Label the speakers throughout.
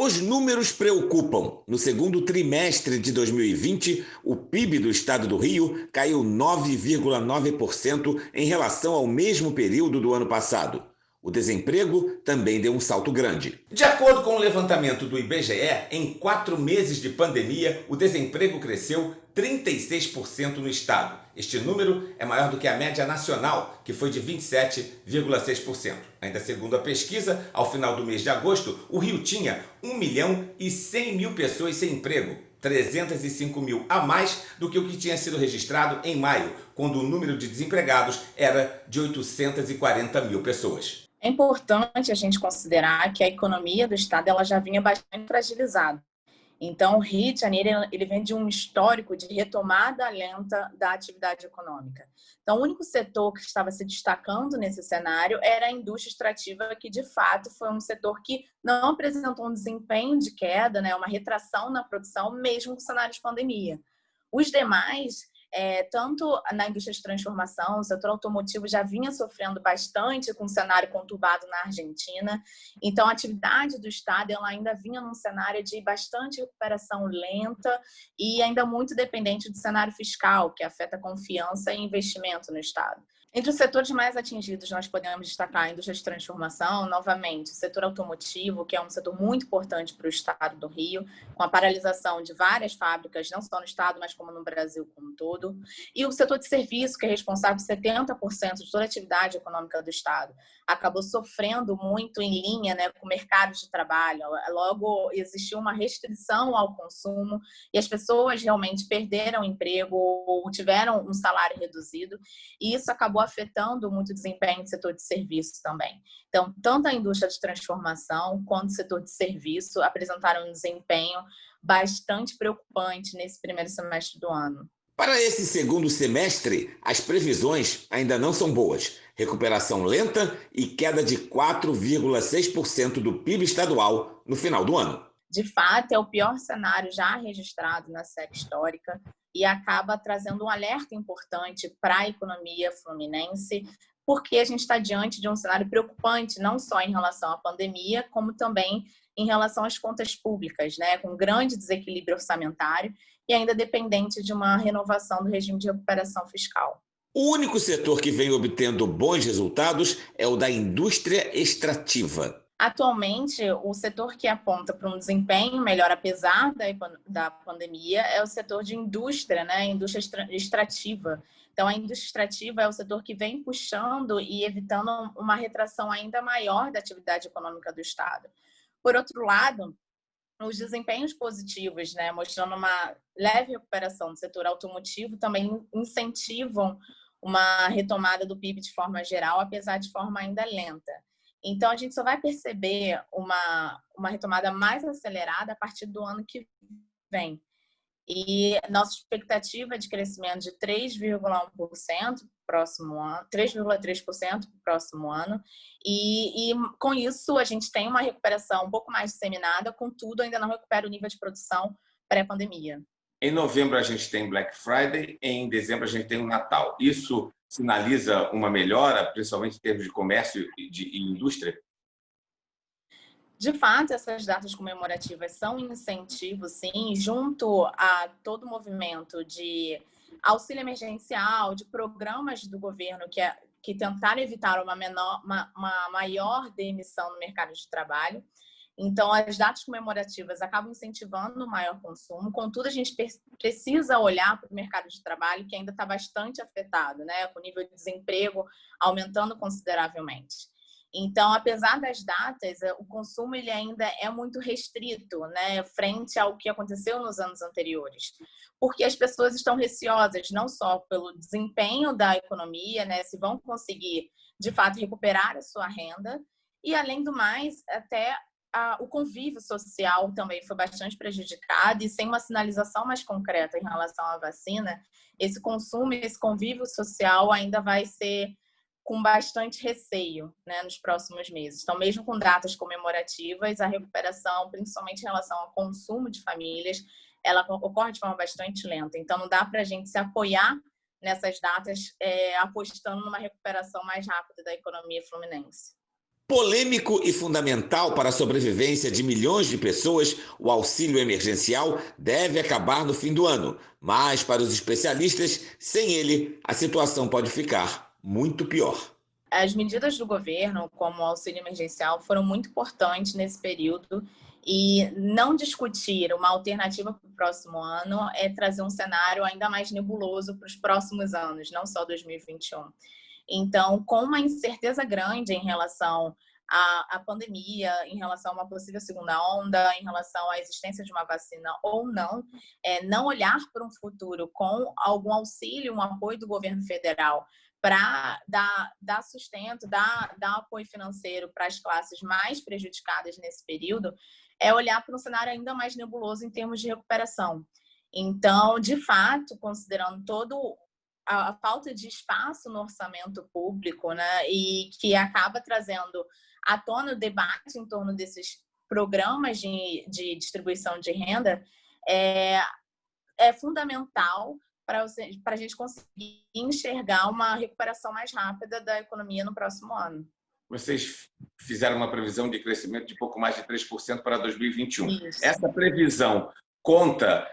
Speaker 1: Os números preocupam. No segundo trimestre de 2020, o PIB do estado do Rio caiu 9,9% em relação ao mesmo período do ano passado. O desemprego também deu um salto grande. De acordo com o levantamento do IBGE, em 4 meses de pandemia, o desemprego cresceu 36% no estado. Este número é maior do que a média nacional, que foi de 27,6%. Ainda segundo a pesquisa, ao final do mês de agosto, o Rio tinha 1.100.000 pessoas sem emprego, 305 mil a mais do que o que tinha sido registrado em maio, quando o número de desempregados era de 840 mil pessoas.
Speaker 2: É importante a gente considerar que a economia do estado ela já vinha bastante fragilizada. Então, o Rio de Janeiro ele vem de um histórico de retomada lenta da atividade econômica. Então, o único setor que estava se destacando nesse cenário era a indústria extrativa, que de fato foi um setor que não apresentou um desempenho de queda, né, uma retração na produção, mesmo com o cenário de pandemia. Os demais, tanto na indústria de transformação, o setor automotivo já vinha sofrendo bastante com o cenário conturbado na Argentina. Então, a atividade do Estado ela ainda vinha num cenário de bastante recuperação lenta e ainda muito dependente do cenário fiscal, que afeta a confiança e investimento no Estado. Entre os setores mais atingidos, nós podemos destacar a indústria de transformação, novamente, o setor automotivo, que é um setor muito importante para o estado do Rio, com a paralisação de várias fábricas, não só no estado, mas como no Brasil como um todo. E o setor de serviço, que é responsável por 70% de toda a atividade econômica do estado, acabou sofrendo muito em linha, né, com o mercado de trabalho. Logo, existiu uma restrição ao consumo e as pessoas realmente perderam o emprego ou tiveram um salário reduzido. E isso acabou afetando muito o desempenho do setor de serviço também. Então, tanto a indústria de transformação quanto o setor de serviço apresentaram um desempenho bastante preocupante nesse primeiro semestre do ano.
Speaker 1: Para esse segundo semestre, as previsões ainda não são boas. Recuperação lenta e queda de 4,6% do PIB estadual no final do ano.
Speaker 2: De fato, é o pior cenário já registrado na série histórica e acaba trazendo um alerta importante para a economia fluminense, porque a gente está diante de um cenário preocupante, não só em relação à pandemia, como também em relação às contas públicas, né, com grande desequilíbrio orçamentário e ainda dependente de uma renovação do regime de recuperação fiscal.
Speaker 1: O único setor que vem obtendo bons resultados é o da indústria extrativa.
Speaker 2: Atualmente, o setor que aponta para um desempenho melhor, apesar da pandemia, é o setor de indústria, né? Indústria extrativa. Então, a indústria extrativa é o setor que vem puxando e evitando uma retração ainda maior da atividade econômica do Estado. Por outro lado, os desempenhos positivos, né, mostrando uma leve recuperação do setor automotivo, também incentivam uma retomada do PIB de forma geral, apesar de forma ainda lenta. Então, a gente só vai perceber uma retomada mais acelerada a partir do ano que vem. E nossa expectativa é de crescimento de 3,1% próximo ano, 3,3% para o próximo ano. E com isso, a gente tem uma recuperação um pouco mais disseminada, contudo, ainda não recupera o nível de produção pré-pandemia.
Speaker 1: Em novembro, a gente tem Black Friday, em dezembro, a gente tem o Natal. Isso sinaliza uma melhora, principalmente em termos de comércio e indústria?
Speaker 2: De fato, essas datas comemorativas são um incentivo, sim, junto a todo o movimento de auxílio emergencial, de programas do governo que tentaram evitar uma maior demissão no mercado de trabalho. Então, as datas comemorativas acabam incentivando o maior consumo. Contudo, a gente precisa olhar para o mercado de trabalho, que ainda está bastante afetado, né? Com o nível de desemprego aumentando consideravelmente. Então, apesar das datas, o consumo ele ainda é muito restrito, né, frente ao que aconteceu nos anos anteriores, porque as pessoas estão receosas não só pelo desempenho da economia, né, se vão conseguir de fato recuperar a sua renda, e além do mais, até o convívio social também foi bastante prejudicado, e sem uma sinalização mais concreta em relação à vacina, esse consumo e esse convívio social ainda vai ser com bastante receio, né, nos próximos meses. Então, mesmo com datas comemorativas, a recuperação, principalmente em relação ao consumo de famílias, ela ocorre de forma bastante lenta. Então, não dá para a gente se apoiar nessas datas apostando numa recuperação mais rápida da economia fluminense.
Speaker 1: Polêmico e fundamental para a sobrevivência de milhões de pessoas, o auxílio emergencial deve acabar no fim do ano. Mas, para os especialistas, sem ele, a situação pode ficar muito pior.
Speaker 2: As medidas do governo, como o auxílio emergencial, foram muito importantes nesse período e não discutir uma alternativa para o próximo ano é trazer um cenário ainda mais nebuloso para os próximos anos, não só 2021. Então, com uma incerteza grande em relação à pandemia, em relação a uma possível segunda onda, em relação à existência de uma vacina ou não, não olhar para um futuro com algum auxílio, um apoio do governo federal para dar sustento, dar apoio financeiro para as classes mais prejudicadas nesse período, é olhar para um cenário ainda mais nebuloso em termos de recuperação. Então, de fato, considerando todo a falta de espaço no orçamento público, né, e que acaba trazendo à tona o debate em torno desses programas de distribuição de renda, é fundamental para a gente conseguir enxergar uma recuperação mais rápida da economia no próximo ano.
Speaker 1: Vocês fizeram uma previsão de crescimento de pouco mais de 3% para 2021.
Speaker 2: Isso.
Speaker 1: Essa previsão conta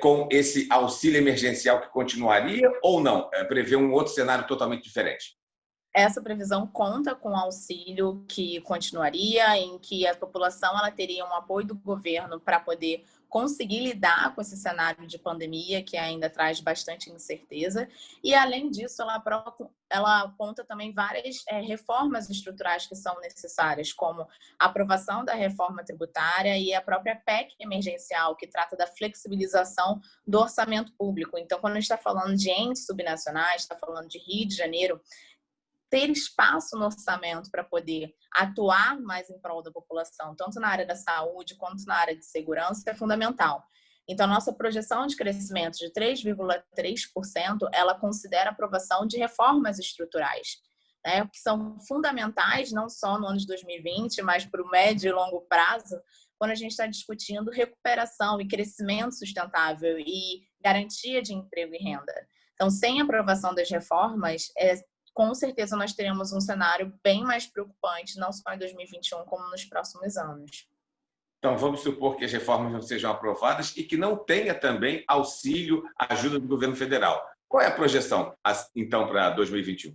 Speaker 1: com esse auxílio emergencial que continuaria ou não? Prevê um outro cenário totalmente diferente?
Speaker 2: Essa previsão conta com auxílio que continuaria, em que a população ela teria um apoio do governo para poder conseguir lidar com esse cenário de pandemia, que ainda traz bastante incerteza. E, além disso, ela aponta também várias reformas estruturais que são necessárias, como a aprovação da reforma tributária e a própria PEC emergencial, que trata da flexibilização do orçamento público. Então, quando a gente está falando de entes subnacionais, está falando de Rio de Janeiro, ter espaço no orçamento para poder atuar mais em prol da população, tanto na área da saúde quanto na área de segurança, é fundamental. Então, nossa projeção de crescimento de 3,3%, ela considera a aprovação de reformas estruturais, né, que são fundamentais não só no ano de 2020, mas para o médio e longo prazo, quando a gente está discutindo recuperação e crescimento sustentável e garantia de emprego e renda. Então, sem a aprovação das reformas, com certeza nós teremos um cenário bem mais preocupante, não só em 2021, como nos próximos anos.
Speaker 1: Então, vamos supor que as reformas não sejam aprovadas e que não tenha também auxílio, ajuda do governo federal. Qual é a projeção, então, para 2021?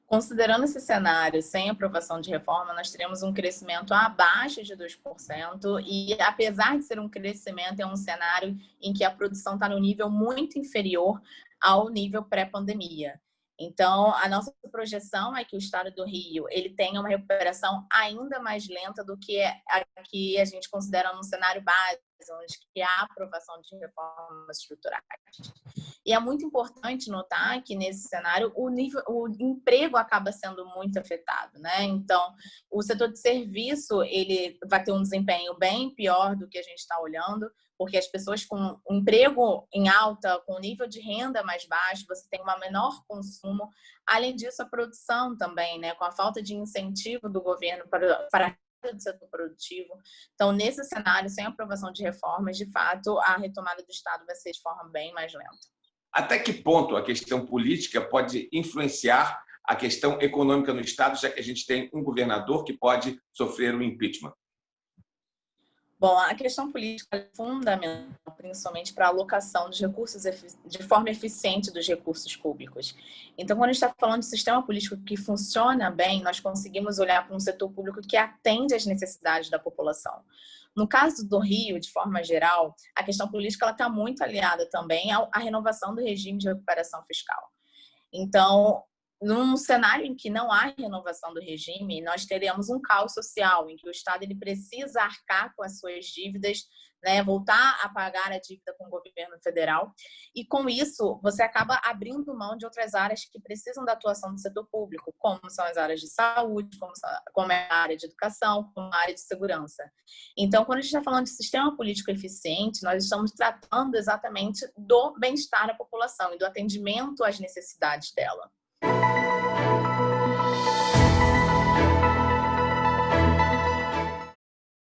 Speaker 2: Considerando esse cenário sem aprovação de reforma, nós teremos um crescimento abaixo de 2% e, apesar de ser um crescimento, é um cenário em que a produção está no nível muito inferior ao nível pré-pandemia. Então, a nossa projeção é que o estado do Rio ele tenha uma recuperação ainda mais lenta do que a que a gente considera num cenário base, onde há aprovação de reformas estruturais. E é muito importante notar que, nesse cenário, o emprego acaba sendo muito afetado, né? Então, o setor de serviço ele vai ter um desempenho bem pior do que a gente está olhando, porque as pessoas com um emprego em alta, com um nível de renda mais baixo, você tem um menor consumo. Além disso, a produção também, né? Com a falta de incentivo do governo para do setor produtivo. Então, nesse cenário, sem aprovação de reformas, de fato, a retomada do Estado vai ser de forma bem mais lenta.
Speaker 1: Até que ponto a questão política pode influenciar a questão econômica no Estado, já que a gente tem um governador que pode sofrer um impeachment?
Speaker 2: Bom, a questão política é fundamental, principalmente para a alocação dos recursos de forma eficiente dos recursos públicos. Então, quando a gente está falando de sistema político que funciona bem, nós conseguimos olhar para um setor público que atende às necessidades da população. No caso do Rio, de forma geral, a questão política está muito aliada também à renovação do regime de recuperação fiscal. Então, num cenário em que não há renovação do regime, nós teremos um caos social, em que o Estado ele precisa arcar com as suas dívidas, né, voltar a pagar a dívida com o governo federal. E, com isso, você acaba abrindo mão de outras áreas que precisam da atuação do setor público, como são as áreas de saúde, como é a área de educação, como a área de segurança. Então, quando a gente está falando de sistema político eficiente, nós estamos tratando exatamente do bem-estar da população e do atendimento às necessidades dela.